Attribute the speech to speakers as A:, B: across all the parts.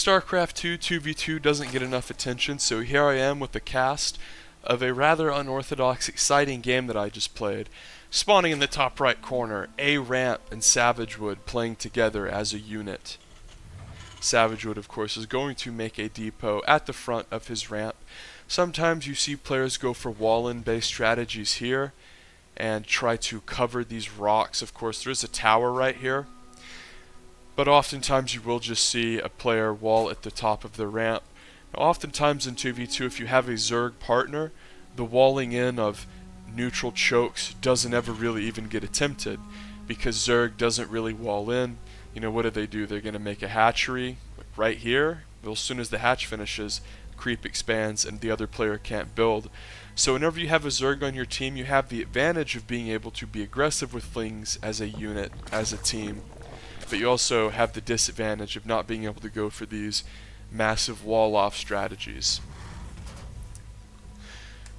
A: StarCraft 2 2v2 doesn't get enough attention, so here I am with the cast of a rather unorthodox, exciting game that I just played. Spawning in the top right corner, A Ramp and Savagewood playing together as a unit. Savagewood, of course, is going to make a depot at the front of his ramp. Sometimes you see players go for wall-in based strategies here and try to cover these rocks. Of course, there's a tower right here, but oftentimes you will just see a player wall at the top of the ramp. Now, oftentimes in 2v2, if you have a Zerg partner, the walling in of neutral chokes doesn't ever really even get attempted, because Zerg doesn't really wall in. You know, what do? They're going to make a hatchery right here. Well, as soon as the hatch finishes, creep expands and the other player can't build. So whenever you have a Zerg on your team, you have the advantage of being able to be aggressive with things as a unit, as a team. But you also have the disadvantage of not being able to go for these massive wall-off strategies.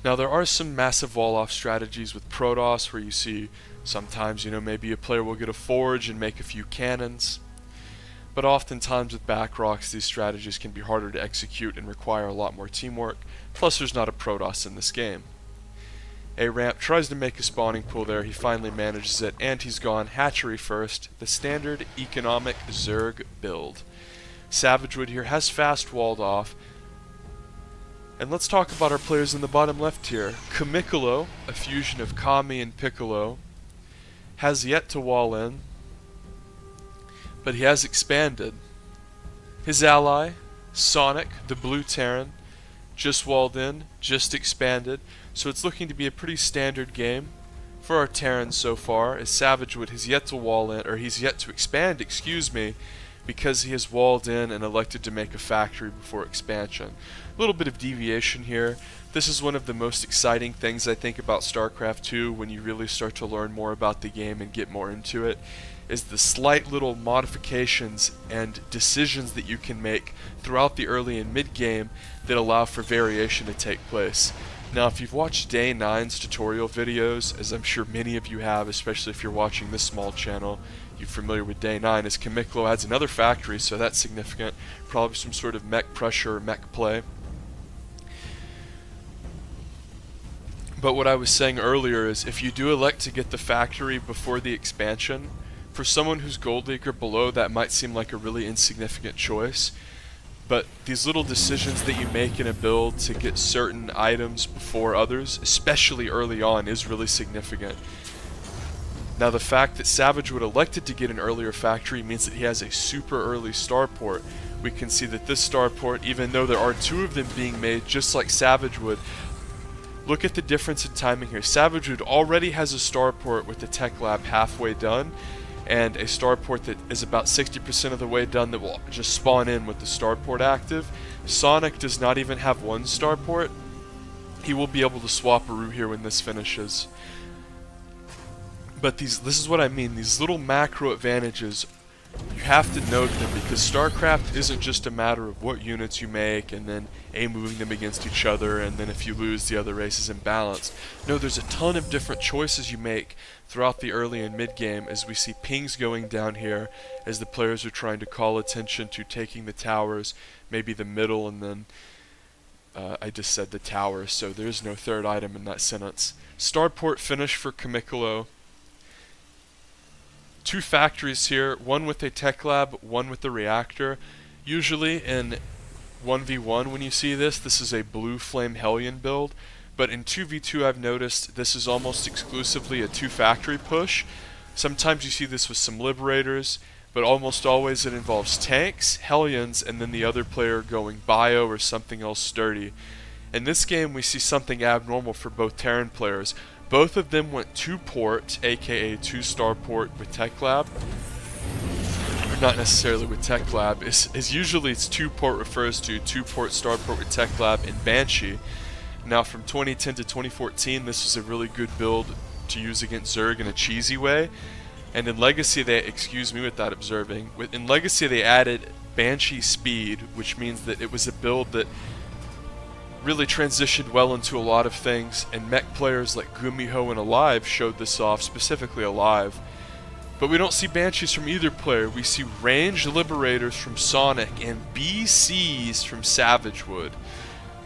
A: Now, there are some massive wall-off strategies with Protoss where you see sometimes, maybe a player will get a forge and make a few cannons. But oftentimes with Backrocks, these strategies can be harder to execute and require a lot more teamwork. Plus, there's not a Protoss in this game. A Ramp tries to make a spawning pool there. He finally manages it, and he's gone hatchery first. The standard economic Zerg build. Savagewood here has fast walled off. And let's talk about our players in the bottom left here. Kamikolo, a fusion of Kami and Piccolo, has yet to wall in, but he has expanded. His ally, Sonic, the Blue Terran, just walled in, just expanded, so it's looking to be a pretty standard game for our Terrans so far, as Savagewood has yet to wall in, or he's yet to expand, because he has walled in and elected to make a factory before expansion. A little bit of deviation here. This is one of the most exciting things I think about StarCraft 2 when you really start to learn more about the game and get more into it, is the slight little modifications and decisions that you can make throughout the early and mid game that allow for variation to take place. Now, if you've watched Day 9's tutorial videos, as I'm sure many of you have, especially if you're watching this small channel, you're familiar with Day 9, as Kamikolo adds another factory, so that's significant. Probably some sort of mech pressure or mech play. But what I was saying earlier is, if you do elect to get the factory before the expansion, for someone who's Gold League or below, that might seem like a really insignificant choice. But these little decisions that you make in a build to get certain items before others, especially early on, is really significant. Now, the fact that Savagewood elected to get an earlier factory means that he has a super early starport. We can see that this starport, even though there are two of them being made just like Savagewood, look at the difference in timing here. Savagewood already has a starport with the tech lab halfway done, and a starport that is about 60% of the way done that will just spawn in with the starport active. Sonic does not even have one starport. He will be able to swap a route here when this finishes. But this is what I mean, these little macro advantages, you have to note them, because StarCraft isn't just a matter of what units you make and then moving them against each other, and then if you lose, the other race is imbalanced. No, there's a ton of different choices you make throughout the early and mid game, as we see pings going down here as the players are trying to call attention to taking the towers, maybe the middle, and then I just said the towers, so there's no third item in that sentence. Starport finish for Kamikolo. Two factories here, one with a tech lab, one with a reactor. Usually in 1v1 when you see this is a blue flame Hellion build, but in 2v2 I've noticed this is almost exclusively a two factory push. Sometimes you see this with some liberators, but almost always it involves tanks, Hellions, and then the other player going bio or something else sturdy. In this game we see something abnormal for both Terran players. Both of them went 2-port, aka 2-star port with Tech Lab. Not necessarily with Tech Lab. Is usually it's 2-port refers to 2-port starport with Tech Lab and Banshee. Now from 2010 to 2014, this was a really good build to use against Zerg in a cheesy way. And in Legacy they, without observing, in Legacy they added Banshee speed, which means that it was a build that really transitioned well into a lot of things, and mech players like Gumiho and Alive showed this off, specifically Alive. But we don't see Banshees from either player. We see ranged Liberators from Sonic and BCs from Savagewood.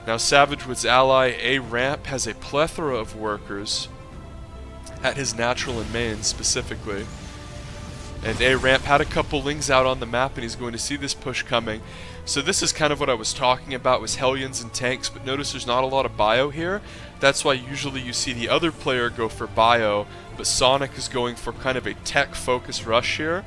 A: Now Savagewood's ally, A-Ramp, has a plethora of workers at his natural and main specifically. And A-Ramp had a couple lings out on the map, and he's going to see this push coming. So this is kind of what I was talking about, was Hellions and tanks, but notice there's not a lot of bio here. That's why usually you see the other player go for bio, but Sonic is going for kind of a tech-focused rush here.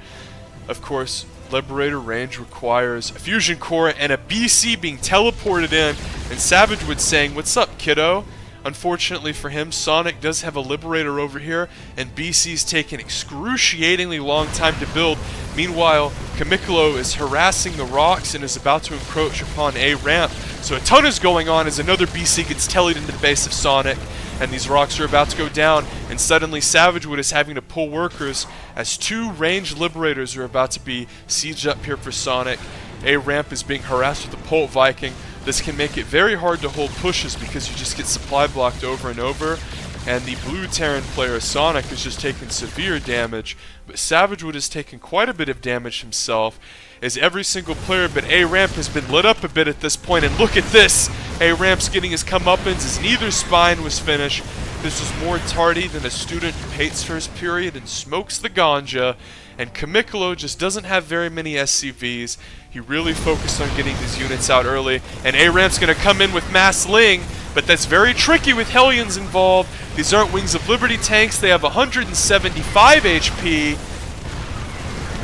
A: Of course, Liberator range requires a fusion core and a BC being teleported in, and Savagewood saying, "What's up, kiddo?" Unfortunately for him, Sonic does have a Liberator over here, and BC's taken excruciatingly long time to build. Meanwhile, Kamikolo is harassing the rocks and is about to encroach upon A-Ramp. So a ton is going on as another BC gets tellied into the base of Sonic, and these rocks are about to go down, and suddenly Savagewood is having to pull workers as two ranged Liberators are about to be sieged up here for Sonic. A-Ramp is being harassed with the Pult Viking. This can make it very hard to hold pushes because you just get supply blocked over and over. And the blue Terran player, Sonic, is just taking severe damage. But Savagewood has taken quite a bit of damage himself, as every single player but A-Ramp has been lit up a bit at this point. And look at this! A-Ramp's getting his comeuppance as neither spine was finished. This is more tardy than a student who hates first period and smokes the ganja. And Kamikolo just doesn't have very many SCVs. He really focused on getting these units out early. And A-Ramp's going to come in with Mass Ling, but that's very tricky with Hellions involved. These aren't Wings of Liberty tanks. They have 175 HP.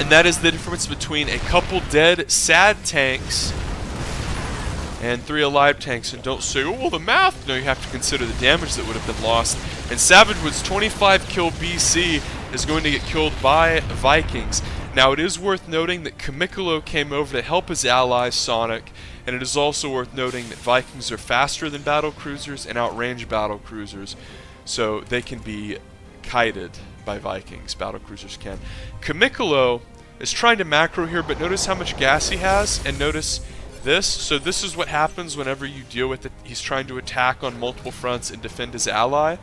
A: And that is the difference between a couple dead, sad tanks and 3 alive tanks. And don't say, oh, the math. No, you have to consider the damage that would have been lost. And Savagewood's 25 kill BC is going to get killed by Vikings. Now, it is worth noting that Kamikolo came over to help his ally, Sonic, and it is also worth noting that Vikings are faster than battlecruisers and outrange battlecruisers, so they can be kited by Vikings. Battlecruisers can. Kamikolo is trying to macro here, but notice how much gas he has, and notice this. So this is what happens whenever you deal with it. He's trying to attack on multiple fronts and defend his ally.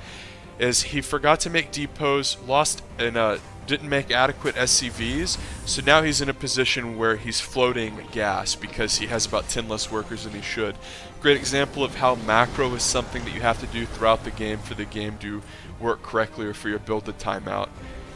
A: Is he forgot to make depots, lost and didn't make adequate SCVs, so now he's in a position where he's floating gas because he has about 10 less workers than he should. Great example of how macro is something that you have to do throughout the game for the game to work correctly or for your build to time out.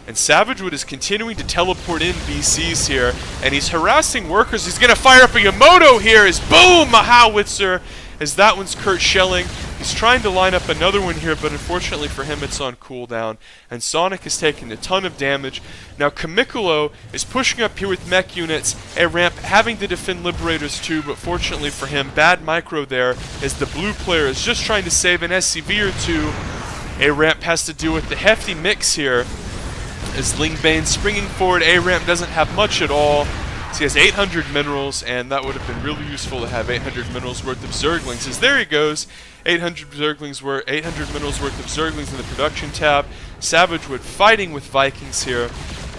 A: And Savagewood is continuing to teleport in BCs here, and he's harassing workers. He's going to fire up a Yamoto here as boom, a howitzer, as that one's Kurt shelling. He's trying to line up another one here, but unfortunately for him it's on cooldown, and Sonic is taking a ton of damage. Now Kamikolo is pushing up here with mech units, A-Ramp having to defend Liberators too, but fortunately for him, bad micro there, as the blue player is just trying to save an SCV or two. A-Ramp has to deal with the hefty mix here, as Lingbane springing forward. A-Ramp doesn't have much at all. So he has 800 minerals, and that would have been really useful to have 800 minerals worth of Zerglings. As there he goes, 800 minerals worth of Zerglings in the production tab. Savagewood fighting with Vikings here,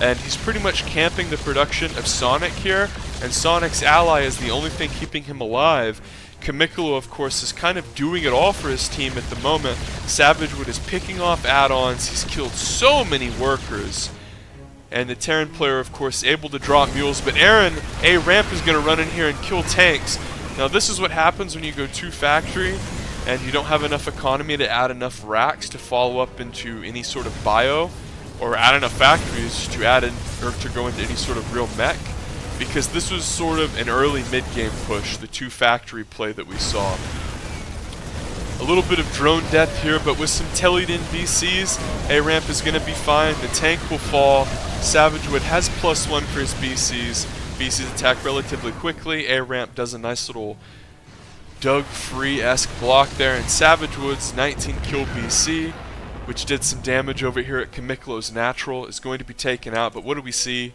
A: and he's pretty much camping the production of Sonic here, and Sonic's ally is the only thing keeping him alive. Kamikolo, of course, is kind of doing it all for his team at the moment. Savagewood is picking off add-ons. He's killed so many workers. And the Terran player, of course, able to drop mules, but A-Ramp is going to run in here and kill tanks. Now this is what happens when you go 2 factory and you don't have enough economy to add enough racks to follow up into any sort of bio, or add enough factories to add in, or to go into any sort of real mech, because this was sort of an early mid-game push, the 2 factory play that we saw. A little bit of drone death here, but with some tellied in BCs, A-Ramp is going to be fine. The tank will fall. Savagewood has +1 for his BCs. BCs attack relatively quickly. A-Ramp does a nice little Doug Free-esque block there, and Savagewood's 19 kill BC, which did some damage over here at Kamikolo's natural, is going to be taken out. But what do we see?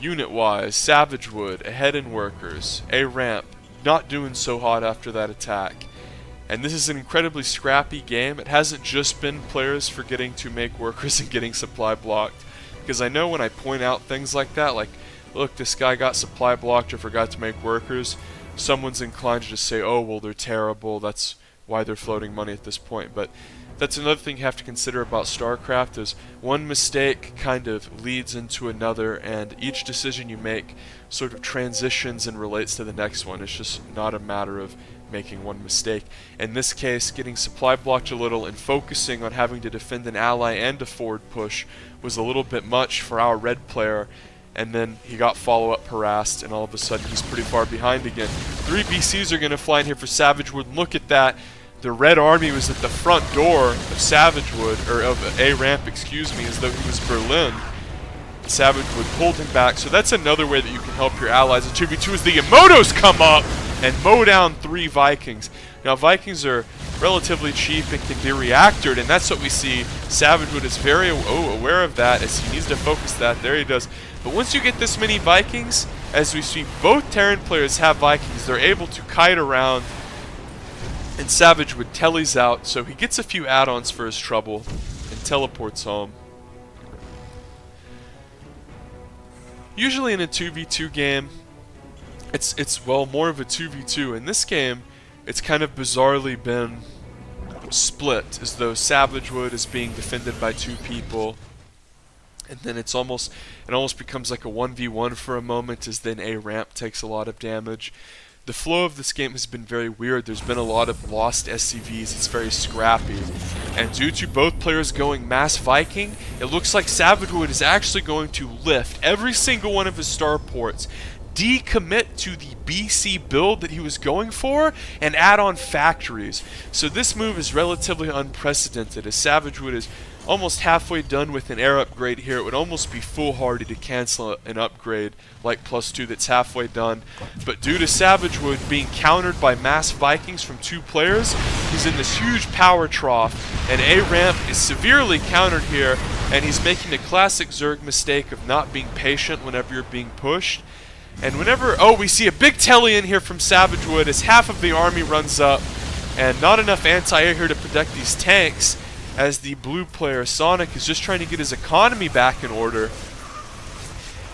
A: Unit-wise, Savagewood ahead in workers. A-Ramp not doing so hot after that attack. And this is an incredibly scrappy game. It hasn't just been players forgetting to make workers and getting supply blocked. Because I know when I point out things like that, like, look, this guy got supply blocked or forgot to make workers, someone's inclined to just say, oh, well, they're terrible, that's why they're floating money at this point. But That's another thing you have to consider about StarCraft is one mistake kind of leads into another, and each decision you make sort of transitions and relates to the next one. It's just not a matter of making one mistake. In this case, getting supply blocked a little and focusing on having to defend an ally and a forward push was a little bit much for our red player, and then he got follow-up harassed, and all of a sudden he's pretty far behind again. 3 BCs are going to fly in here for Savagewood, and look at that. The red army was at the front door of Savagewood, or of A ramp, excuse me, as though he was Berlin. Savagewood pulled him back, so that's another way that you can help your allies in 2v2 is the Yamotos come up and mow down 3 Vikings. Now Vikings are relatively cheap and can be reactored, and that's what we see. Savagewood is very aware of that, as he needs to focus that. There he does. But once you get this many Vikings, as we see both Terran players have Vikings, they're able to kite around, and Savagewood tellies out, so he gets a few add-ons for his trouble and teleports home. Usually in a 2v2 game, it's well, more of a 2v2. In this game, it's kind of bizarrely been split, as though Savagewood is being defended by 2 people, and then it almost becomes like a 1v1 for a moment, as then A ramp takes a lot of damage. The flow of this game has been very weird. There's been a lot of lost SCVs. It's very scrappy. And due to both players going mass Viking, it looks like Savagewood is actually going to lift every single one of his starports, decommit to the BC build that he was going for, and add on factories. So this move is relatively unprecedented, as Savagewood is almost halfway done with an air upgrade here. It would almost be foolhardy to cancel an upgrade like +2 that's halfway done. But due to Savagewood being countered by mass Vikings from 2 players, he's in this huge power trough, and A ramp is severely countered here, and he's making the classic Zerg mistake of not being patient whenever you're being pushed. And whenever, we see a big telly in here from Savagewood as half of the army runs up, and not enough anti-air here to protect these tanks, as the blue player Sonic is just trying to get his economy back in order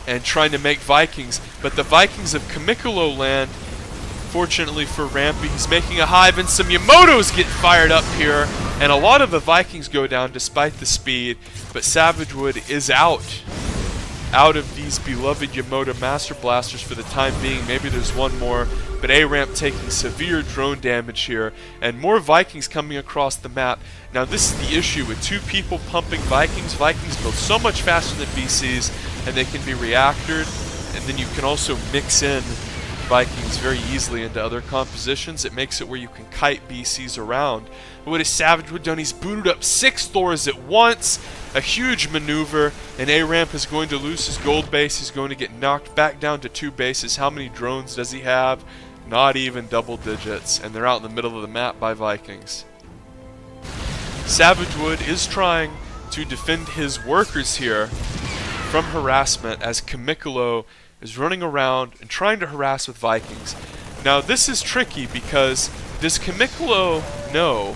A: and trying to make Vikings. But the Vikings of Kamikalo land, fortunately for Rampy, he's making a hive, and some Yamotos get fired up here, and a lot of the Vikings go down despite the speed. But Savagewood is out of these beloved Yamoto Master Blasters for the time being. Maybe there's one more, but A ramp taking severe drone damage here, and more Vikings coming across the map. Now this is the issue with 2 people pumping Vikings. Vikings build so much faster than BCs, and they can be reactored, and then you can also mix in Vikings very easily into other compositions. It makes it where you can kite BCs around. But what has Savagewood done? He's booted up 6 Thors at once, a huge maneuver, and A ramp is going to lose his gold base. He's going to get knocked back down to 2 bases. How many drones does he have? Not even double digits, and they're out in the middle of the map by Vikings. Savagewood is trying to defend his workers here from harassment, as Kamikalo is running around and trying to harass with Vikings. Now this is tricky, because does Kamikalo know?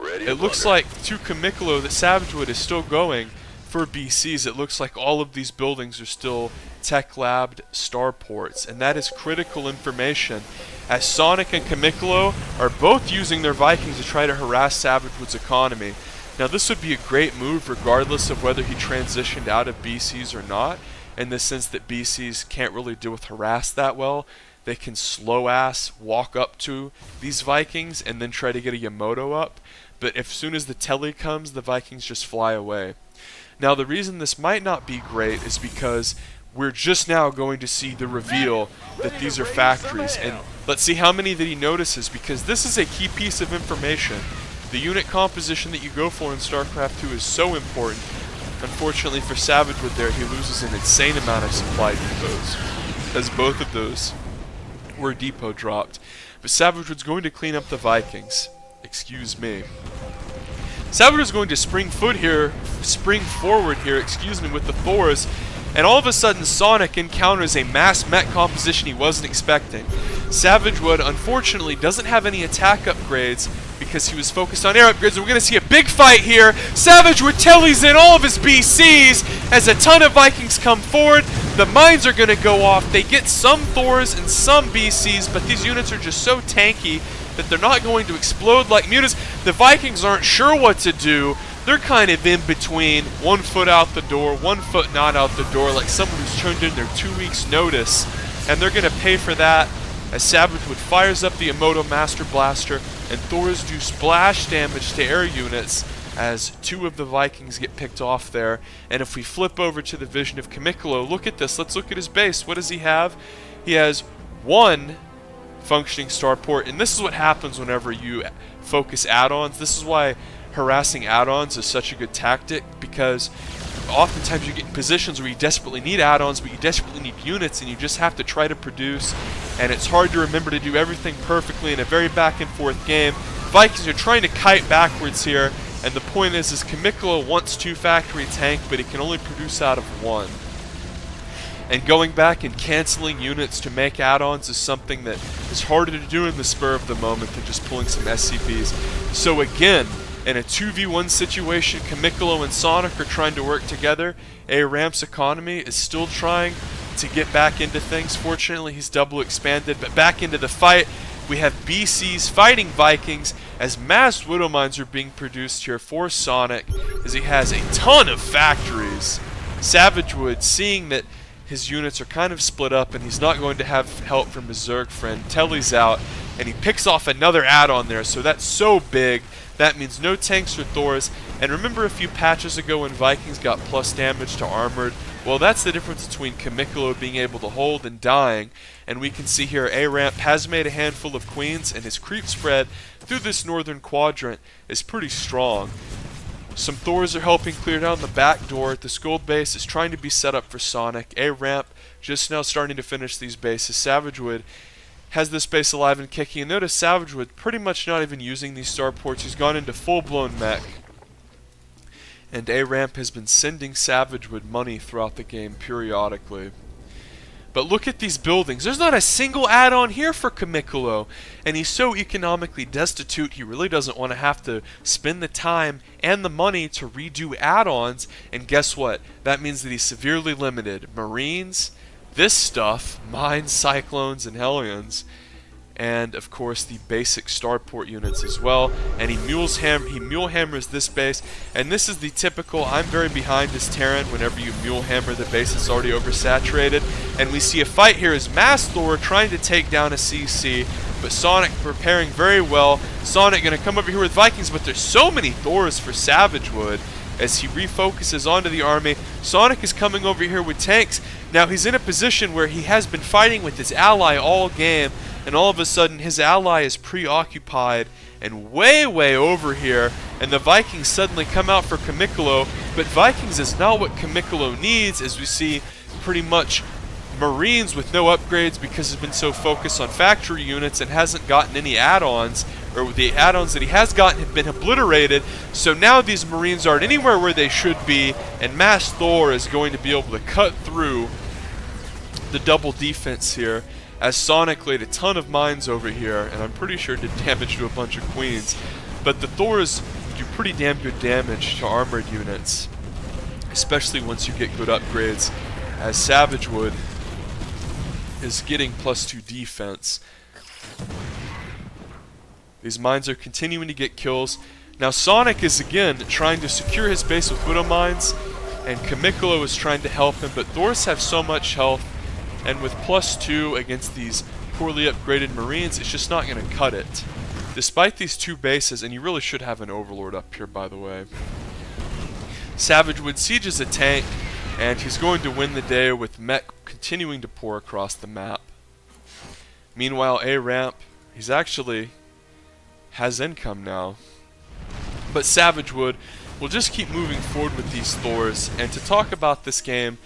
A: It looks like to Kamikalo that Savagewood is still going for BCs. It looks like all of these buildings are still tech labbed starports, and that is critical information, as Sonic and Kamikalo are both using their Vikings to try to harass Savagewood's economy. Now this would be a great move regardless of whether he transitioned out of BCs or not, in the sense that BCs can't really deal with harass that well. They can slow ass walk up to these Vikings and then try to get a Yamoto up, but as soon as the telly comes, the Vikings just fly away. Now the reason this might not be great is because we're just now going to see the reveal that these are factories, and let's see how many that he notices, because this is a key piece of information. The unit composition that you go for in StarCraft 2 is so important. Unfortunately for Savagewood there, he loses an insane amount of supply depots, as both of those were depot dropped. But Savagewood's going to clean up the Vikings. Excuse me. Savagewood's going to spring forward here, with the Thors, and all of a sudden Sonic encounters a mass mech composition he wasn't expecting. Savagewood unfortunately doesn't have any attack upgrades because he was focused on air upgrades. We're going to see a big fight here. Savagewood tellies in all of his BCs as a ton of Vikings come forward. The mines are going to go off. They get some Thors and some BCs, but these units are just so tanky that they're not going to explode like mutants. The Vikings aren't sure what to do. They're kind of in between, 1 foot out the door, 1 foot not out the door, like someone who's turned in their 2 weeks notice, and they're going to pay for that as Savagewood fires up the Emoto Master Blaster, and Thors do splash damage to air units as 2 of the Vikings get picked off there. And if we flip over to the vision of Camicolo, look at this. Let's look at his base. What does he have? He has 1 functioning starport, and this is what happens whenever you focus add-ons. This is why harassing add-ons is such a good tactic, because oftentimes you get in positions where you desperately need add-ons, but you desperately need units, and you just have to try to produce, and it's hard to remember to do everything perfectly in a very back and forth game. Vikings are trying to kite backwards here, and the point is Camicolo wants 2 factory tank, but he can only produce out of 1. And going back and canceling units to make add-ons is something that is harder to do in the spur of the moment than just pulling some SCPs. So again, in a 2v1 situation, Camicolo and Sonic are trying to work together. A-Ramp's economy is still trying to get back into things. Fortunately, he's double expanded, but back into the fight. We have BCs fighting Vikings as mass Widow Mines are being produced here for Sonic, as he has a ton of factories. Savagewood, seeing that his units are kind of split up and he's not going to have help from his Zerg friend, Telly's out, and he picks off another add-on there, so that's so big. That means no tanks or Thors. And remember a few patches ago when Vikings got plus damage to armored? Well, that's the difference between Camicolo being able to hold and dying. And we can see here A-Ramp has made a handful of queens, and his creep spread through this northern quadrant is pretty strong. Some Thors are helping clear down the back door. The Scold base is trying to be set up for Sonic. A-Ramp just now starting to finish these bases. Savagewood has this base alive and kicking, and notice Savagewood pretty much not even using these starports. He's gone into full-blown mech. And A-Ramp has been sending Savagewood money throughout the game periodically. But look at these buildings. There's not a single add-on here for Camicolo. And he's so economically destitute, he really doesn't want to have to spend the time and the money to redo add-ons. And guess what? That means that he's severely limited. Marines, this stuff, mines, cyclones, and hellions, and of course the basic starport units as well. And he mule hammers this base, and this is the typical I'm very behind as Terran whenever you mule hammer the base that's already oversaturated. And we see a fight here as Mass Thor trying to take down a CC, but Sonic preparing very well. Sonic gonna come over here with Vikings, but there's so many Thors for Savagewood as he refocuses onto the army. Sonic is coming over here with tanks. Now he's in a position where he has been fighting with his ally all game, and all of a sudden his ally is preoccupied and way over here, and the Vikings suddenly come out for Camicolo, but Vikings is not what Camicolo needs, as we see pretty much Marines with no upgrades because he's been so focused on factory units and hasn't gotten any add-ons, or the add-ons that he has gotten have been obliterated. So now these Marines aren't anywhere where they should be, and Mass Thor is going to be able to cut through the double defense here, as Sonic laid a ton of mines over here, and I'm pretty sure did damage to a bunch of queens. But the Thors do pretty damn good damage to armored units, especially once you get good upgrades, as Savagewood is getting +2 defense. These mines are continuing to get kills. Now Sonic is again trying to secure his base with Widow Mines, and Camicolo is trying to help him, but Thors have so much health, and with +2 against these poorly upgraded Marines, it's just not going to cut it. Despite these 2 bases, and you really should have an Overlord up here, by the way. Savagewood sieges a tank, and he's going to win the day with mech continuing to pour across the map. Meanwhile, A-Ramp, he's actually has income now. But Savagewood will just keep moving forward with these Thors. And to talk about this game,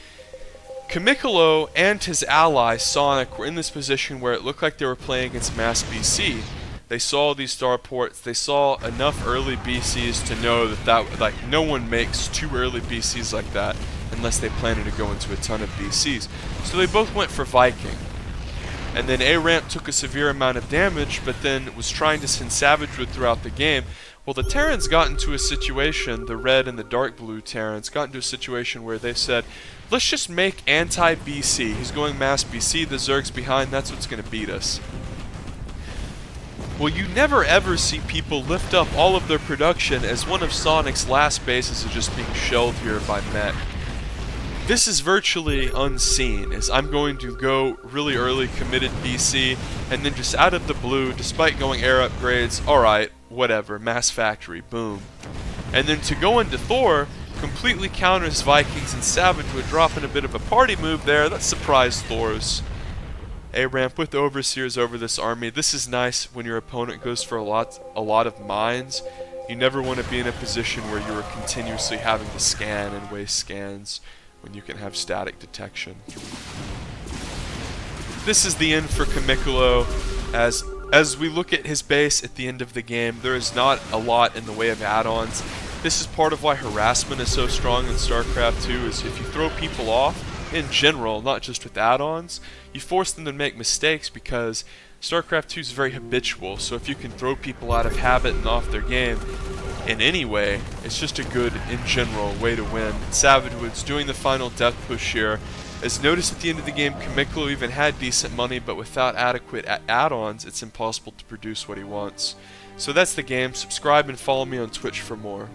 A: Camicolo and his ally Sonic were in this position where it looked like they were playing against mass BC. They saw these starports, they saw enough early BCs to know that like no one makes 2 early BCs like that unless they planted to go into a ton of BCs. So they both went for Viking. And then A-Ramp took a severe amount of damage, but then was trying to send Savagewood throughout the game. Well, the Terrans got into a situation, the red and the dark blue Terrans got into a situation where they said, let's just make anti-BC. He's going mass BC, the Zerg's behind, that's what's going to beat us. Well, you never ever see people lift up all of their production as one of Sonic's last bases is just being shelled here by mech. This is virtually unseen, as I'm going to go really early committed BC, and then just out of the blue, despite going air upgrades, alright, whatever, mass factory, boom. And then to go into Thor, completely counters Vikings and Savage would drop in a bit of a party move there, that surprised Thors. A-ramp with Overseers over this army. This is nice when your opponent goes for a lot of mines. You never want to be in a position where you are continuously having to scan and waste scans when you can have static detection. This is the end for Camicolo. As we look at his base at the end of the game, there is not a lot in the way of add-ons. This is part of why harassment is so strong in StarCraft 2, is if you throw people off, in general, not just with add-ons, you force them to make mistakes because StarCraft 2 is very habitual, so if you can throw people out of habit and off their game in any way, it's just a good, in general, way to win. Savage Wood's doing the final death push here. As noticed at the end of the game, Camicolo even had decent money, but without adequate add-ons, it's impossible to produce what he wants. So that's the game. Subscribe and follow me on Twitch for more.